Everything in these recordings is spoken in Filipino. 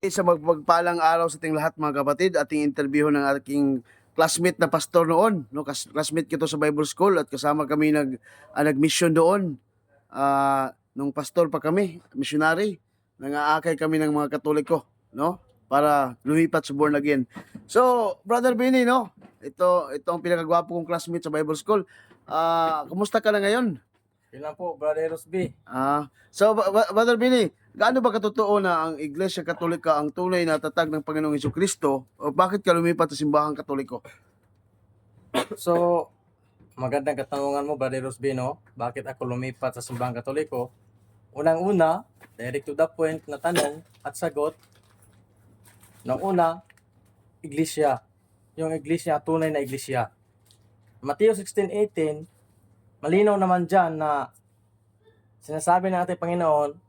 Sa magpagpalang araw sa ating lahat mga kapatid, ating interview ng aking classmate na pastor noon, no? Classmate ko to sa Bible School at kasama kami nag-mission doon. Nung pastor pa kami, missionary, nangaakay kami ng mga Katoliko, no? Para lumipat sa born again. So, Brother Benny, no? Ito ang pinakagwapo kong classmate sa Bible School. Kumusta ka na ngayon? Yun lang po, Brother Rosby. Brother Benny, gaano ba katotoo na ang Iglesia Katolika ang tunay na tatag ng Panginoong Hesukristo o bakit ka lumipat sa simbahang Katoliko? So, magandang katanungan mo, Brother Rosby, no? Bakit ako lumipat sa simbahang Katoliko? Unang-una, direct to the point na tanong at sagot. Una, Iglesia. Yung Iglesia, tunay na Iglesia. Mateo 16:18, malinaw naman dyan na sinasabi ng ating Panginoon,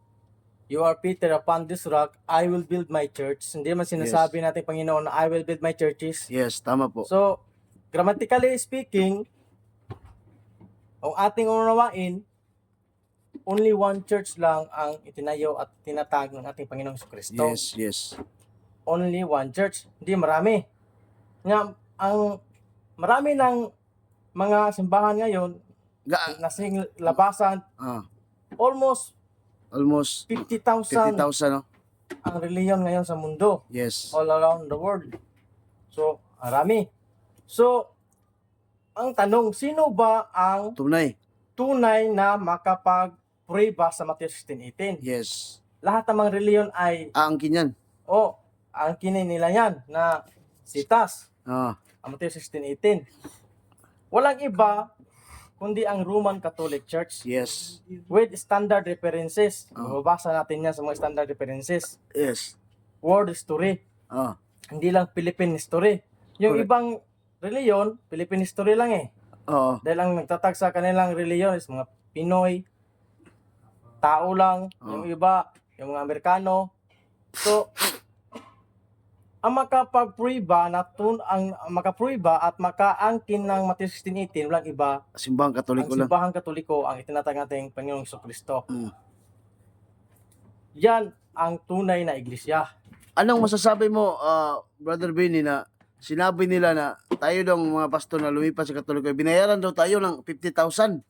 "You are Peter, upon this rock, I will build my church." Hindi man sinasabi natin Panginoon na I will build my churches. Yes, tama po. So, grammatically speaking, ang ating unawain, only one church lang ang itinayo at tinatag ng ating Panginoong Kristo. Yes. Only one church, hindi marami. Nga, ang marami ng mga simbahan ngayon, nasing labasan, almost 50,000 50,000, no? ang reliyon ngayon sa mundo. Yes. All around the world. So, marami. So, ang tanong, sino ba ang tunay na makapag-prueba sa Mateo 16:18? Yes. Lahat ng mga reliyon ay Aangkin yan. aangkinin nila yan na sitas. Ang Mateo 16:18. Walang iba kundi ang Roman Catholic Church. Yes. With standard references. Mababasa natin yan sa mga standard references. Yes. World history. Hindi lang Philippine history. Yung Correct. ibang reliyon, Philippine history lang eh. Dahil ang nagtatag sa kanilang reliyon is mga Pinoy, tao lang, yung iba, yung mga Amerikano. So, ang makapag-prueba at makaangkin ng Mateo 16:18, walang iba, Simbahang Katoliko ang lang. simbahang Katoliko, ang itinatag nating Panginoong Jesucristo. Yan ang tunay na iglesia. Anong masasabi mo, Brother Benny, na sinabi nila na tayo daw mga pastor na lumipat sa Katoliko, binayaran daw tayo ng 50,000.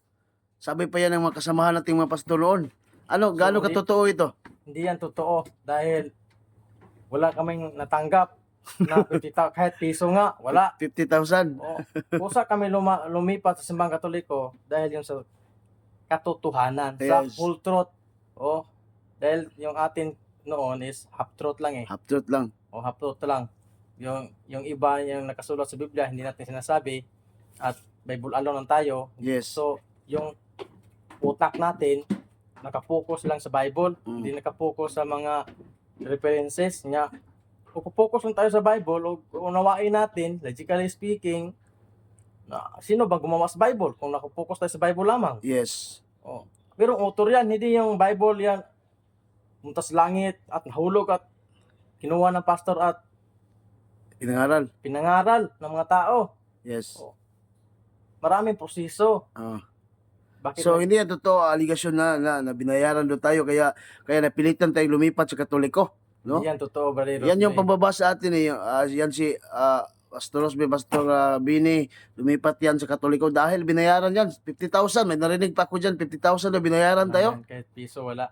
Sabi pa yan ng mga kasamahan nating mga pastor noon. Gaano katotoo ito? Hindi yan totoo dahil wala kaming natanggap na 50,000, kahit piso nga, wala. 50,000. Kusa kami lumipat sa simbahang Katoliko dahil yung sa katotohanan, sa Yes. full truth. Dahil yung atin noon is half truth lang eh. Half truth lang. Half truth lang. Yung iba yung nakasulat sa Biblia, hindi natin sinasabi at Bible alone lang tayo. Yes. So, yung utak natin nakapokus lang sa Bible, hindi nakapokus sa mga references niya. Kung focus lang tayo sa Bible o unawain natin, logically speaking, na sino ba gumawa sa Bible kung nakapokus tayo sa Bible lamang? Yes. Pero author yan, hindi yung Bible yan muntas langit at nahulog at kinuha ng pastor at pinangaral ng mga tao. Yes. Maraming proseso. So hindi yan totoo aligasyon na binayaran doon tayo kaya napilitan tayong lumipat sa Katoliko, no? Hindi yan totoo, Brother Rosby. Yan yung pambabasa atin eh. Yan si Pastor Rosby, Pastor Bini, lumipat yan sa Katoliko dahil binayaran yan 50,000. May narinig pa ako dyan, 50,000 na binayaran tayo. Kahit piso wala.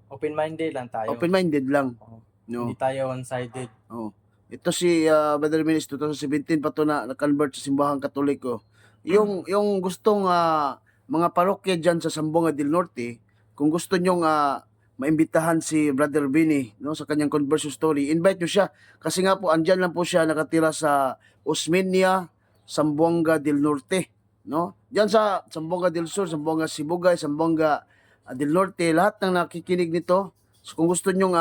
Open-minded lang tayo. Open-minded lang. No. Hindi tayo one-sided. Ito si Brother Minis, 2017 pa to na convert sa simbahang Katoliko. Yung gustong mga parokya dyan sa Sambonga del Norte, kung gusto nyong maimbitahan si Brother Bini, no, sa kanyang conversion story, invite nyo siya. Kasi nga po, andyan lang po siya nakatira sa Osmeña, Sambonga del Norte. No? Diyan sa Sambonga del Sur, Sambonga Sibugay, Sambonga del Norte, lahat ng nakikinig nito. So kung gusto nyong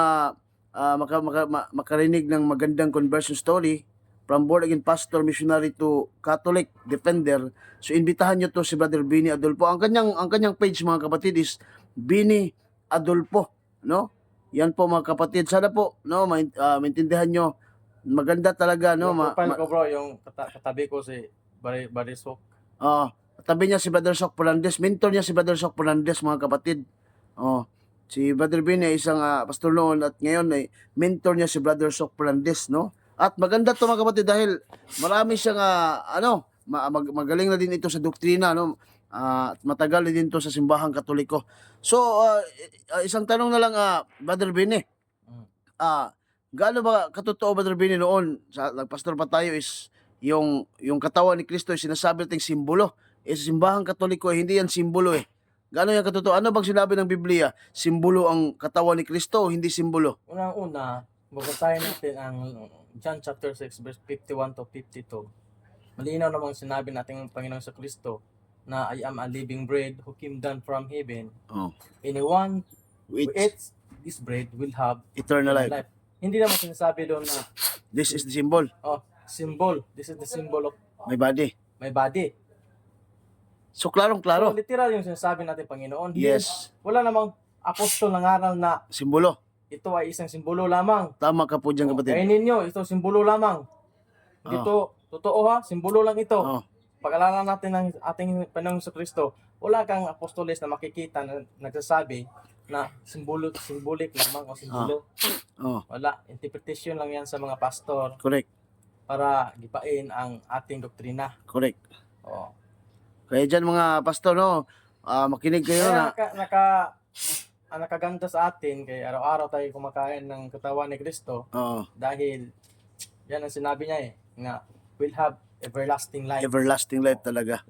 makarinig ng magandang conversion story, from born again pastor, missionary to Catholic defender, so invitahan nyo to si Brother Bini Adolfo. Ang kanyang page mga kapatid is Bini Adolfo, no? Yan po mga kapatid. Sana po, no, maintindihan nyo. Maganda talaga, no? Yung profile ko, bro, yung katabi ko si Barisok. Tabi niya si Brother Sok Fernandez. Mentor niya si Brother Sok Fernandez, mga kapatid. Si Brother Bin ay isang pastor noon at ngayon ay mentor niya si Brother Sok Fernandez, no? At maganda to mga kapatid dahil marami siyang magaling na din ito sa doktrina, no? At matagal na din to sa simbahang Katoliko. So isang tanong na lang Brother Bin gaano ba katotoo Brother Bin noon sa nagpastor pa tayo is yung katawan ni Kristo ay sinasabi nating simbolo. Sa simbahang Katoliko hindi yan simbolo eh. Gaano yan katotoo? Ano bang sinabi ng Biblia? Simbolo ang katawan ni Kristo o hindi simbolo? Unang-una, babasahin natin ang John chapter 6 verse 51 to 52. Malinaw namang sinabi natin ng Panginoon sa Kristo na I am a living bread who came down from heaven. Anyone who eats this bread will have eternal life. Hindi naman sinasabi doon na This is the symbol. Symbol. This is the symbol of My body. my body. So, klarong-klaro. So, literal yung sinasabi natin, Panginoon. Yes. Wala namang apostol ng aral na Simbolo. ito ay isang simbolo lamang. Tama ka po dyan, kapatid. Kainin nyo, ito simbolo lamang. Hindi to, totoo ha, simbolo lang ito. Pag-alalan natin ng ating Panginoon sa Kristo, wala kang apostoles na makikita na nagsasabi na symbolic lamang o simbolo. Wala. Interpretation lang yan sa mga pastor. Correct. Para gipain ang ating doktrina. Correct. Kaya dyan mga pastor, no, makinig kayo Kaya na. nakaganda sa atin, kaya araw-araw tayo kumakain ng katawan ni Kristo. Dahil, yan ang sinabi niya na we'll have everlasting life. Everlasting life talaga.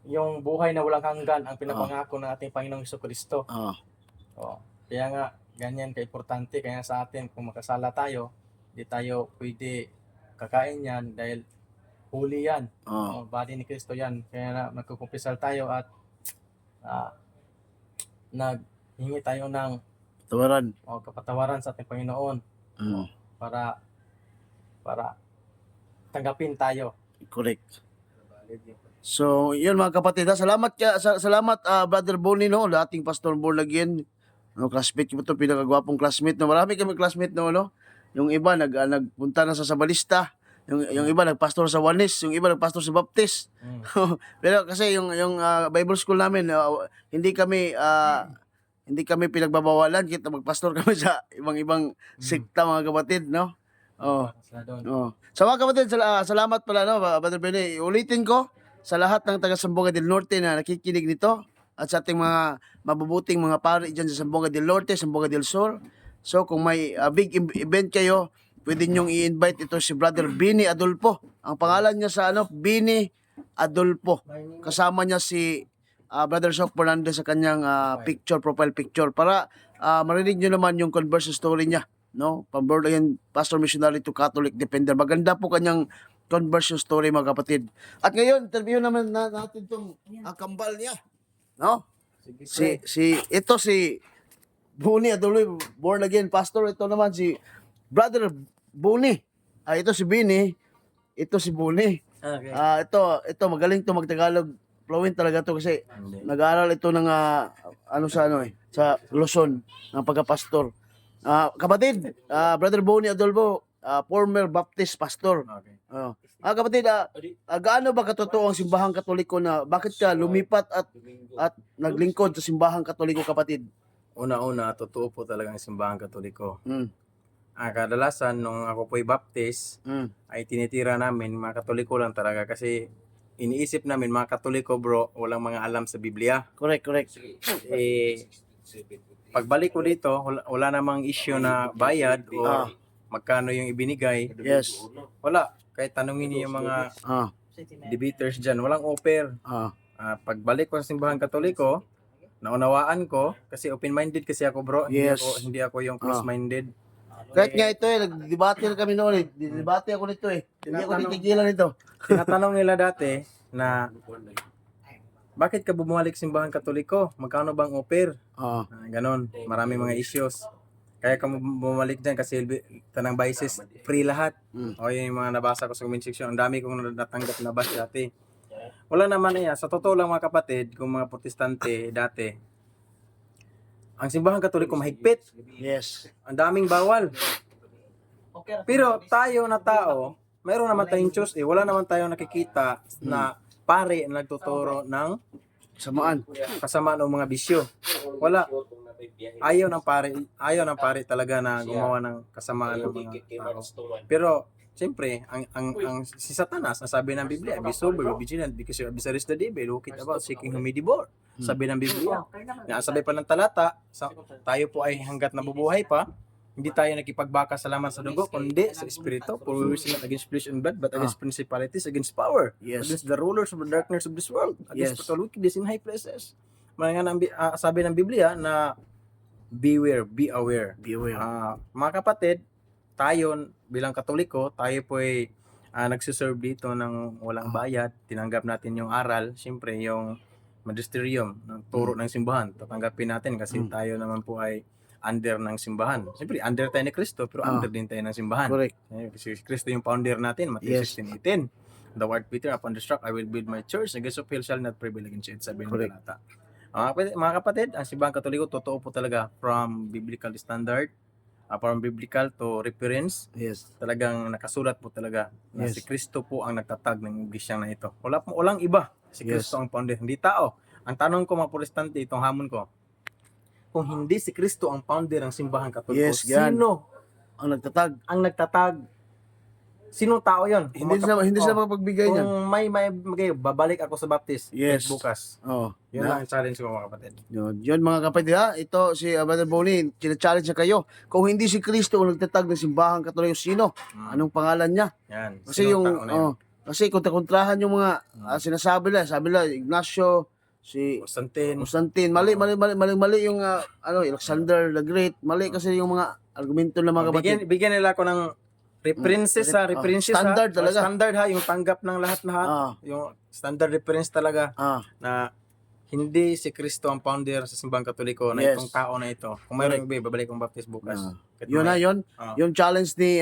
Yung buhay na walang hanggan ang pinapangako ng ating Panginoong Jesucristo. Kaya nga, ganyan ka-importante. Kaya sa atin, kung makasala tayo, di tayo pwede kakain yan dahil holy yan. Body ni Kristo yan. Kaya na magkukumpisal tayo at naghingi tayo ng kapatawaran sa ating Panginoon para tanggapin tayo. Correct. So, yun mga kapatid. Salamat Brother Bonnie, no, dating pastor born again. No, classmate ko ito, pinakagwapong classmate. No, marami kami classmate, no. Yung iba nagpunta na sa Sabalista. Yung iba nagpastor sa Juanes, yung iba nagpastor sa Baptist. Pero kasi yung Bible school namin, hindi kami pinagbabawalan kita magpastor kami sa ibang sekta mga kapatid, no? So mga kapatid, salamat pala, no, Brother Benny. Ulitin ko sa lahat ng taga Sambonga del Norte na nakikinig nito at sa ating mga mabubuting mga pari diyan sa Sambonga del Norte, Sambonga del Sur. So kung may big event kayo, pwede nyong i-invite ito si Brother Bini Adolfo. Ang pangalan niya sa Bini Adolfo. Kasama niya si Brother Sok Fernandez sa kanyang profile picture para marinig nyo naman yung conversion story niya, no? Pamborn again, pastor missionary to Catholic defender. Maganda po kanyang conversion story mga kapatid. At ngayon, interview naman natin tong kambal niya, no? Si Buni Adolfo, born again pastor. Ito naman si Brother Buni. Ito si Bini. Ito si Buni. Okay. Ito magaling to magtagalog. Fluent talaga to kasi nag-aaral ito ng sa Luzon ng pagka-pastor. Kapatid, Brother Buni Adolfo, former Baptist pastor. Okay. Kapatid, gaano ba katotoo ang simbahang Katoliko na bakit ka lumipat at naglingkod sa simbahang Katoliko, kapatid? Una-una, totoo po talaga ang simbahang Katoliko. Kadalasan, nung ako po'y Baptist, ay tinitira namin, mga Katoliko lang talaga. Kasi iniisip namin, mga Katoliko bro, walang mga alam sa Biblia. Correct. Pagbalik ko dito, wala namang issue na bayad o magkano yung ibinigay. Yes. Wala. Kahit tanungin niyo yung mga debaters dyan, walang offer. Pagbalik ko sa simbahang Katoliko, naunawaan ko, kasi open-minded kasi ako bro. Yes. Hindi ako yung close-minded. Kahit nga ito nagdebate na kami noon Debate ako nito Hindi ako titigilan nito. Tinatanong nila dati na bakit ka bumalik simbahan Katoliko? Magkano bang offer? Ganon. Marami mga issues. Kaya ka bumalik dyan kasi tanang biases, free lahat. O yun yung mga nabasa ko sa comment section. Ang dami kong natanggap na bash dati. Wala naman sa totoo lang mga kapatid, kung mga protestante dati, ang simbahan Katoliko mahigpit. Yes. Ang daming bawal. Pero tayo na tao, mayroon naman tayong Diyos Wala naman tayong nakikita na pare na nagtuturo ng Samaan. kasamaan o mga bisyo. Wala. Ayaw ng pare talaga na gumawa ng kasamaan ng mga tao. Pero siyempre, ang si Satanas, ang sabi ng Biblia, be sober, be vigilant, because your adversary is the devil, who it about seeking whom he devour. Sabi ng Biblia. Na sabi pa ng talata, tayo po ay hanggat nabubuhay pa, hindi tayo nakipagbaka sa laman sa dugo, kundi sa espiritu. For we wrestle not against flesh and blood, but against principalities, against power, Yes. against the rulers of the darkness of this world, against Yes. spiritual wickedness in high places. Sabi ng Biblia na beware, be aware. Beware. Mga kapatid, tayo bilang Katoliko, tayo po ay nagsiserve dito ng walang bayad. Tinanggap natin yung aral, siyempre yung magisterium, ng turo ng simbahan. Tatanggapin natin kasi tayo naman po ay under ng simbahan. Siyempre, under tayo ni Kristo, pero under din tayo ng simbahan. Correct. Si Kristo yung founder natin, Matthew Yes. 16:18. The word Peter, upon the rock, I will build my church, the gates of hell shall not prevail against it. Sabi ng Correct. talata. Mga kapatid, ang simbahang Katoliko, totoo po talaga from biblical standard, from biblical to reference, Yes. talagang nakasulat po talaga na Yes. si Kristo po ang nagtatag ng iglesiang na ito. Walang iba. Si Yes. Kristo ang founder, hindi tao. Ang tanong ko mga protestante, itong hamon ko, kung hindi si Kristo ang founder ng simbahang Katoliko, Yes, yan. sino Ang nagtatag. ang nagtatag? Sinong tao yon? Hindi sila makapagbigay niyan. Kung may babalik ako sa Baptist Yes. bukas. Oh. Yun lang ang challenge ko mga kapatid. Yun mga kapatid ha, ito si Brother Bonnie, challenge na kayo. Kung hindi si Kristo ang nagtatag ng simbahang Katoliko, sino? Anong pangalan niya? Yan. Kasi Sinong yung tao na yun? kasi kontrahan yung mga sinasabi nila, Ignacio, si Constantine. mali yung Alexander the Great, mali kasi yung mga argumento ng mga kapatid. Bigyan nila ako ng references standard talaga. Standard ha, yung tanggap ng lahat. Yung standard reference talaga na hindi si Kristo ang founder sa simbahang Katoliko na Yes. itong tao na ito. Kung mayroong iba, babalik kong Baptist bukas. Yun na yun. Yung challenge ni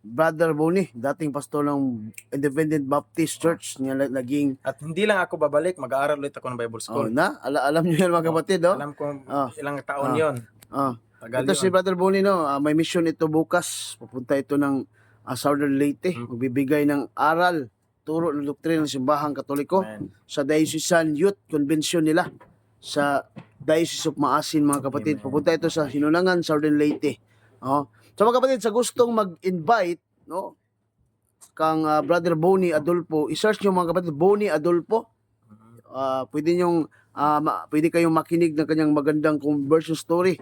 Brother Bonnie, dating pastor ng Independent Baptist Church, niya naging At hindi lang ako babalik, mag-aaral ulit ako ng Bible School. alam niyo yan mga kapatid, no? Alam ko ilang taon yon. Tagal Ito si yun. Brother Bonnie, no? May mission ito bukas. Pupunta ito ng Southern Leyte. Magbibigay ng aral, turo ng doktrina ng simbahang Katoliko Amen. sa Diocesan Youth Convention nila sa Diocese of Maasin, mga kapatid. Amen. Pupunta ito sa Hinunangan, Southern Leyte. So mga kapatid, sa gustong mag-invite, no, kang Brother Bonnie Adolfo, i-search nyo mga kapatid, Bonnie Adolfo. Pwede kayong makinig ng kanyang magandang conversion story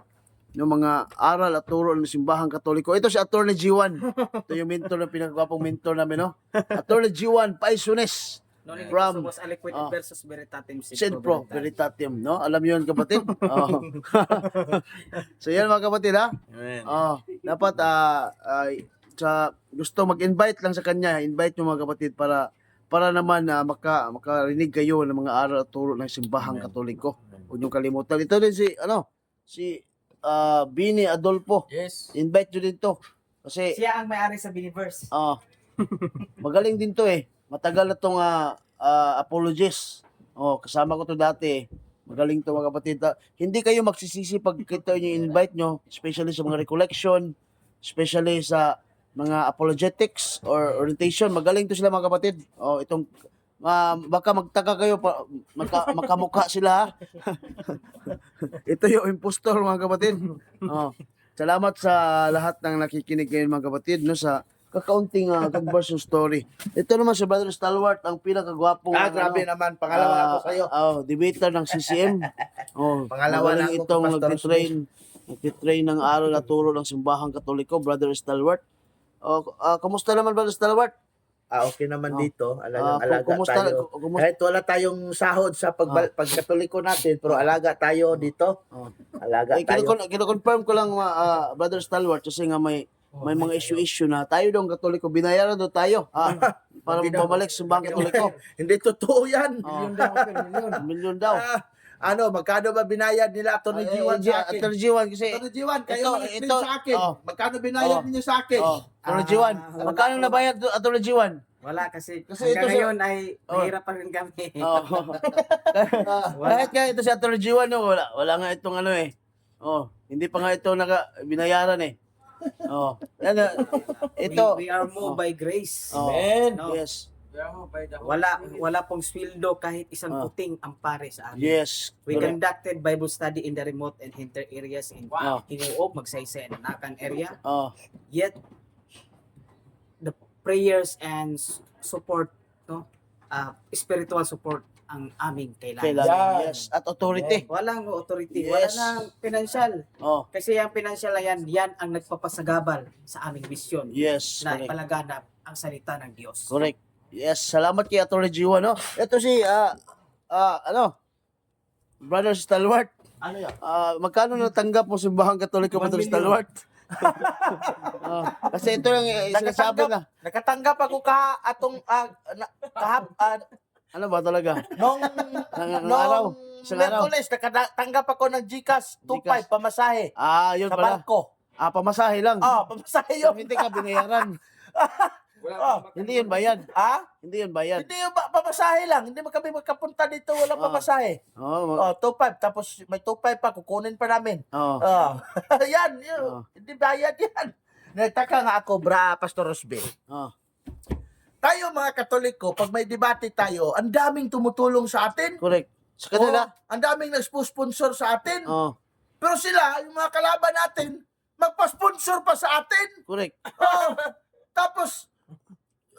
ng mga aral at turo ng simbahang Katoliko. Ito si Attorney G1. Ito yung mentor na pinakagwapong mentor namin, no? Attorney G1 Paisones. From was aliquid versus veritatem Sed Pro Veritatem, no? Alam niyo yun, kapatid? So yan mga kapatid, ha? Amen. Dapat sa gusto mag-invite lang sa kanya, invite nyo mga kapatid para naman makarinig kayo ng mga aral at turo ng simbahang Amen. Katoliko. Huwag nyo kalimutan. Ito din si Bini Adolfo. Yes. Invite nyo din to. Kasi Siya ang may-ari sa Biniverse. magaling din to eh. Matagal na tong apologist. Kasama ko to dati. Magaling to mga kapatid. Hindi kayo magsisisi pag kita nyo invite nyo, especially sa mga recollection, especially sa mga apologetics or orientation. Magaling to sila mga kapatid. Itong baka magtaka kayo makamukha sila ha? Ito yung impostor mga kapatid. Salamat sa lahat ng nakikinig ngayon mga kapatid, no, sa kakaunting conversion story. Ito naman si Brother Stalwart, ang pinakagwapong Grabe naman, pangalawa ako sa'yo. debater ng CCM. Pangalawa na magaling ako, itong Pastor nagtitrain ng aral at turo ng simbahang Katoliko, Brother Stalwart. Kumusta naman Brother Stalwart? Okay naman dito. Alaga Kumusta? tayo. Kahit wala tayong sahod sa pagkatoliko natin, pero alaga tayo dito. Alaga tayo. Kino-confirm ko lang Brother Stalwart kasi nga may mga issue na tayo daw ang Katoliko, binayaran daw tayo para bumalik sa simbahang Katoliko. Hindi totoo yan. Milyon daw. Magkano ba binayad nila Atty. G1 sa akin? Attorney G1 kasi Atty. G1, kayo mag-explain sa akin. Magkano binayad Oh. ninyo sa akin? Attorney G1, magkano nabayad Attorney G1? Wala kasi Kasi ito hanggang si- ngayon ay mahirap pa rin kami. Kahit nga ito si Attorney G1, no, wala nga itong hindi pa nga ito binayaran eh. Yan, ito. We are moved by grace. Oh, Amen. No. Yes. Wala pong sweldo kahit isang Ah. puting ang pare sa amin. Yes. We Correct. conducted Bible study in the remote and hinter areas in Wow. Hinuog, Magsaysay, and Anakan area. Oh, Yet, the prayers and support, no, spiritual support ang aming kailangan. kailangan. Yes. At authority. Walang authority, Yes. wala nang financial. Oh, Kasi ang financial na yan ang nagpapasagabal sa aming misyon yes. na Correct. ipalaganap ang salita ng Diyos. Correct. Yes, salamat kay Atty. Jiwa, no? Ito si, ano, Brother Stalwart. Ano yan? Magkano natanggap mo simbahang Katoliko, Brother Stalwart? Kasi ito yung sinasabi na. Nakatanggap ako Ano ba talaga? nung araw. Isang araw. Merkules, nakatanggap ako ng GCash 2.5 pamasahe Yun sa pala. barko. Pamasahe lang. Pamasahe So, yun. hindi ka binayaran. Hindi yun bayad. Hindi yun bayad. Hindi yung pamasahe lang. Hindi mo kami magkapunta dito, walang pamasahe. 2.5. Tapos may 2.5 pa, kukunin pa namin. Yan, yun. Hindi bayad yan. Nagtaka nga ako, Pastor Rosbe. Tayo mga Katoliko, pag may debate tayo, ang daming tumutulong sa atin. Correct. Sa kanila. Ang daming nagpo-sponsor sa atin. Oh, Pero sila, yung mga kalaban natin, magpa-sponsor pa sa atin. correct. Tapos,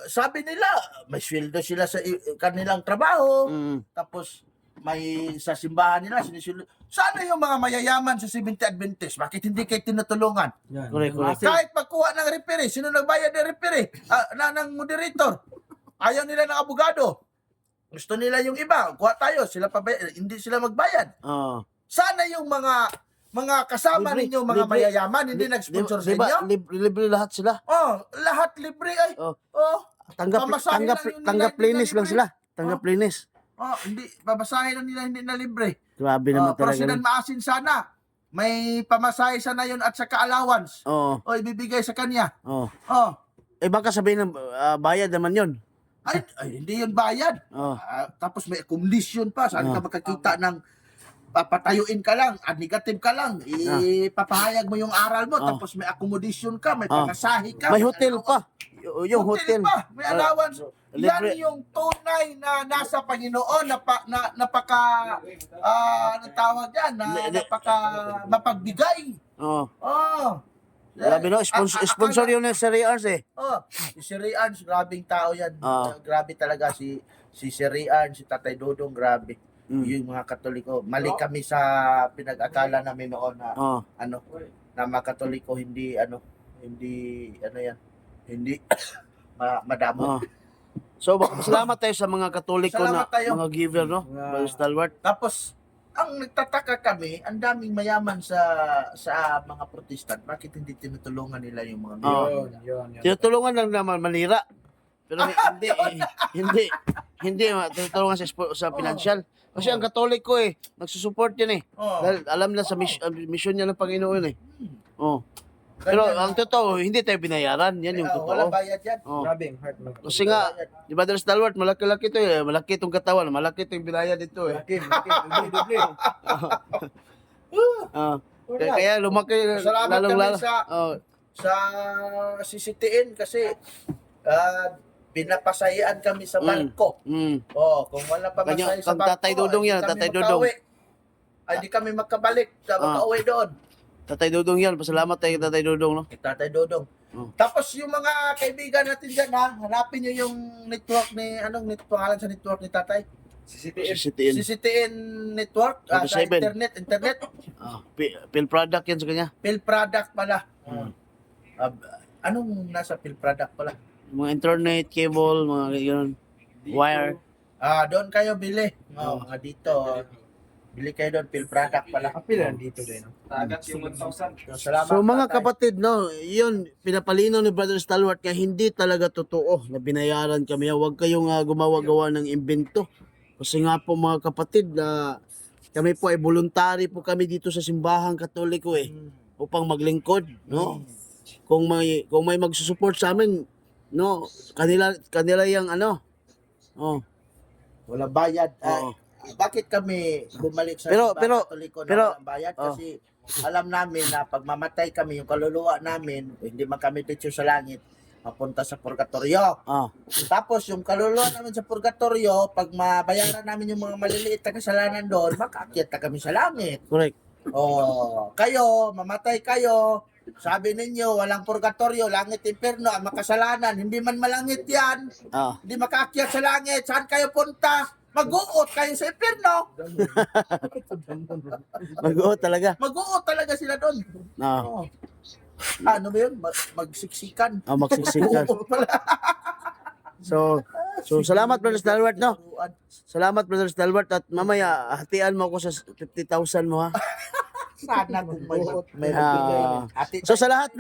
sabi nila, may sweldo sila sa kanilang trabaho. Tapos, may sa simbahan nila, sinisildo. Sana yung mga mayayaman sa 70 Adventist, bakit hindi kayo tinutulungan? Correct, correct. Kahit magkuha ng referee, sino nagbayad ng referee? Ng moderator. Ayaw nila ng abogado. Gusto nila yung iba. Kuha tayo, sila hindi sila magbayad. Sana yung mga kasama Libre, ninyo, mga libre. mayayaman, hindi nag-sponsor sa Diba, inyo? libre lahat sila. Lahat libre ay. Oh. Pamasahe lang yung Tanggap nila, linis hindi lang libre. sila. Tanggap linis. Hindi, babasahin lang nila, hindi na libre. Grabe naman talaga. President Maasin sana, may pamasahe sana yun at saka allowance. Oo. O ibibigay sa kanya. Oo. Oh, Baka sabihin ng bayad naman yun. ay, hindi yun bayad. Oo. Tapos may accommodation pa. Saan ka makakita ng papatayuin ka lang, negative ka lang, ipapahayag mo yung aral mo, tapos may accommodation ka, may pamasahe ka. May hotel pa. Yung hotel. pa, may allowance. Yan libre. yung tunay na nasa Panginoon, napaka, anong tawag yan, napaka mapagbigay. Oo. Grabe no, sponsor yun ng Seri Arts eh. Si Sir Arns, grabing tao yan. Ah. Grabe talaga si Sir Arns, si Tatay Dodong, grabe. Yung mga Katoliko. Mali kami sa pinag-akala namin noon na na mga Katoliko hindi yan, hindi madamo. So, salamat tayo sa mga Katoliko Salamat tayo. mga giver, no? Brother Stalwart. Tapos ang nagtataka kami, ang daming mayaman sa mga Protestant. Bakit hindi tinutulungan nila yung mga Yun. Tinutulungan lang naman manira. Pero hindi tinutulungan sa financial. Kasi ang Katoliko nagsusupport yan Dahil alam na sa mission niya ng Panginoon Pero ang totoo, hindi tayo binayaran. Yan yung Wala totoo. bayad yan. Grabe ang heart ng Kasi nga, di ba, Brother Stalwart, malaki-laki ito malaki itong katawan, malaki itong binayad dito Doble. Kaya lumaki, Salamat lalong-lalo. kami sa CCTN kasi pinapasayaan kami sa barko. Kung wala pa masaya sa barko, Tatay Dudong yan, hindi kami Tatay Dudong. makauwi. Hindi kami makabalik, makauwi doon. Tatay Dudong yan, pasalamat tayo kay Tatay Dudong, no? Tatay Dodong. Tapos yung mga kaibigan natin dyan hanapin nyo yung network ni, anong pangalan sa network ni Tatay? CCTN. CCTN network, sa 47. internet. Pill product yan sa kanya. Pill product pala. Anong nasa pill product pala? Mga internet, cable, mga yun, wire. Doon kayo bili. Mga dito. Bili kayo doon, pill product pala. Kapilan dito din. Salamat. So mga Tatay. kapatid, no, yun, pinapalino ni Brother Stalwart kaya hindi talaga totoo na binayaran kami. Huwag kayong gumawa-gawa ng imbento. Kasi nga po mga kapatid, kami po ay voluntary po kami dito sa simbahang Katoliko upang maglingkod, no? Kung may magsusupport sa amin, no, kanila yung Wala bayad. Oo. Bakit kami bumalik sa Pero- simbahang Katoliko na pero- walang bayad? Kasi alam namin na pag mamatay kami, yung kaluluwa namin, hindi man kami dito sa langit, mapunta sa purgatorio. Tapos yung kaluluwa namin sa purgatorio, pag mabayaran namin yung mga maliliit na kasalanan doon, makaakyat na kami sa langit. Correct. Kayo, mamatay kayo, sabi ninyo, walang purgatorio, langit, impyerno, ang makasalanan, hindi man malangit yan, hindi makaakyat sa langit, saan kayo punta? Mag-uot kayo sa impyerno. Mag-uot talaga. Mag-uot talaga sila doon. Oo. Ano ba yun? Magsiksikan. Magsiksikan. Mag-uot pala. So salamat Brother Stalwart, no? Salamat Brother Stalwart, at mamaya hatian mo ako sa 50,000 mo, ha. Sana kung may magbigay. So sa lahat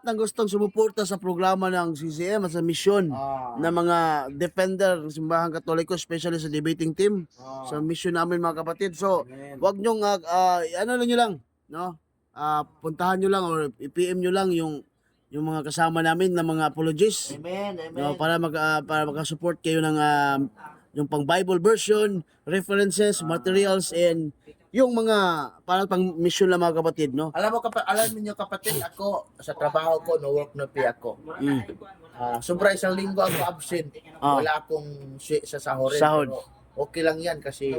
ng gustong sumuporta sa programa ng CCM at sa misyon ng mga defender ng simbahan Katoliko, especially sa debating team, sa misyon namin mga kapatid. So wag nyo nyo lang, no? Puntahan nyo lang or i-PM nyo lang yung mga kasama namin na mga apologists. Amen. No, para maka-support kayo ng yung pang Bible version, references, materials, and yung mga parang pang mission lang mga kapatid, no? Alam niyo kapatid, ako sa trabaho ko, no work no pay ako. Sobra isang linggo ako absent. Wala akong sa sahorin. Sahod. Pero okay lang yan kasi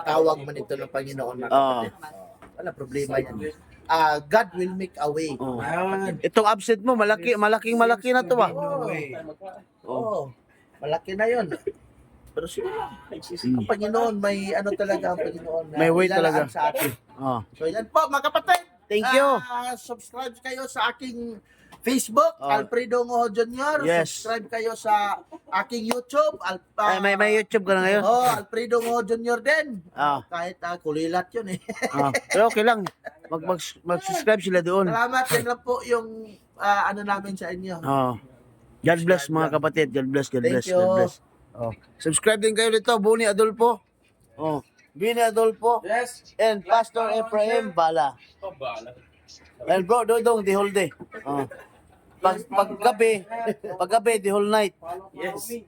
tawag man ito ng Panginoon mga kapatid. Wala problema yan. God will make a way. Itong absent mo, malaking na to, ba? Malaki na yun. Pero ang Panginoon, may ano talaga ang Panginoon. May way ilalaan talaga. sa atin. So yan po mga kapatid. Thank you. Subscribe kayo sa aking Facebook, Alfredo Ngoho Jr. Yes. Subscribe kayo sa aking YouTube. May YouTube ka na ngayon? Alfredo Ngoho Jr. din. Kahit kulilat yun eh. Pero okay lang. Mag-subscribe sila doon. Salamat. Yan lang po yung ano namin sa inyo. God bless mga kapatid. God bless, God bless, Thank you. God bless. Subscribe din kayo dito, Buni Adolfo. Bini Adolfo. Yes. And Pastor Ephraim Bala. And bro, Dodong, the whole day. Paggabi, the whole night. Yes.